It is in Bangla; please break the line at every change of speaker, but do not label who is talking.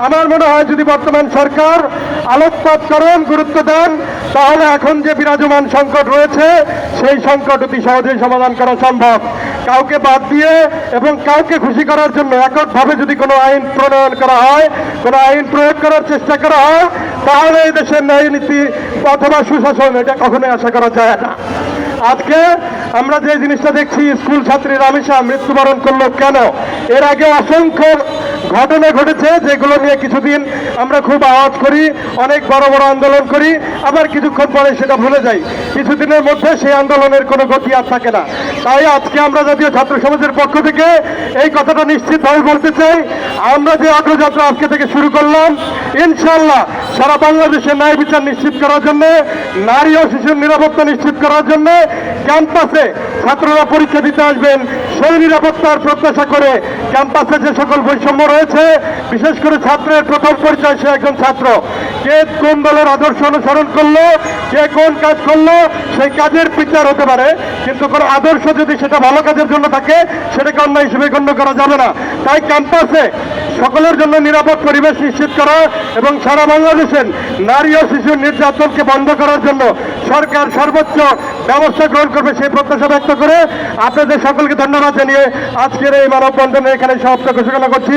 আমার মনে হয় যদি বর্তমান সরকার আলোকপাত করেন, গুরুত্ব দেন, তাহলে এখন যে বিরাজমান সংকট রয়েছে সেই সংকট অতি সহজেই সমাধান করা সম্ভব। কাউকে বাদ দিয়ে এবং কাউকে খুশি করার জন্য এককভাবে যদি কোনো আইন প্রণয়ন করা হয়, কোনো আইন প্রয়োগ করার চেষ্টা করা হয়, তাহলে এই দেশের ন্যায় নীতি অথবা সুশাসন এটা কখনোই আশা করা যায় না। আজকে আমরা যে জিনিসটা দেখছি, স্কুল ছাত্রী রামিসা মৃত্যুবরণ করলো কেন? এর আগে অসংখ্য ঘটনা ঘটেছে যেগুলো নিয়ে কিছুদিন আমরা খুব আওয়াজ করি, অনেক বড় বড় আন্দোলন করি, আবার কিছুক্ষণ পরে সেটা ভুলে যাই। কিছুদিনের মধ্যে সেই আন্দোলনের কোনো গতি আর থাকে না। তাই আজকে আমরা জাতীয় ছাত্র সমাজের পক্ষ থেকে এই কথাটা নিশ্চিতভাবে বলতে চাই, আমরা যে অগ্রযাত্রা আজকে থেকে শুরু করলাম, ইনশাআল্লাহ সারা বাংলাদেশের ন্যায় বিচার নিশ্চিত করার জন্য, নারী ও শিশুর নিরাপত্তা নিশ্চিত করার জন্য ক্যাম্পাসে ছাত্ররা পরীক্ষা দিতে আসবেন সেই নিরাপত্তার প্রত্যাশা করে ক্যাম্পাসে যে সকল বৈষম্য রয়েছে, বিশেষ করে ছাত্রের প্রথম পরিচয় সে একজন ছাত্র, কে কোন দলের আদর্শ অনুসরণ করলো, কে কোন কাজ করলো, সেই কাজের বিচার হতে পারে, কিন্তু কোনো আদর্শ যদি সেটা ভালো কাজের জন্য থাকে সেটাকে অন্যায় হিসেবে গণ্য করা যাবে না। তাই ক্যাম্পাসে সকলের জন্য নিরাপদ পরিবেশ নিশ্চিত করা এবং সারা বাংলাদেশের নারী ও শিশুর নির্যাতনকে বন্ধ করার জন্য সরকার সর্বোচ্চ ব্যবস্থা গ্রহণ করবে সেই প্রত্যাশা ব্যক্ত করে আপনাদের সকলকে ধন্যবাদ জানিয়ে আজকের এই মানববন্ধনে এখানে সমাপ্ত ঘোষণা করছি।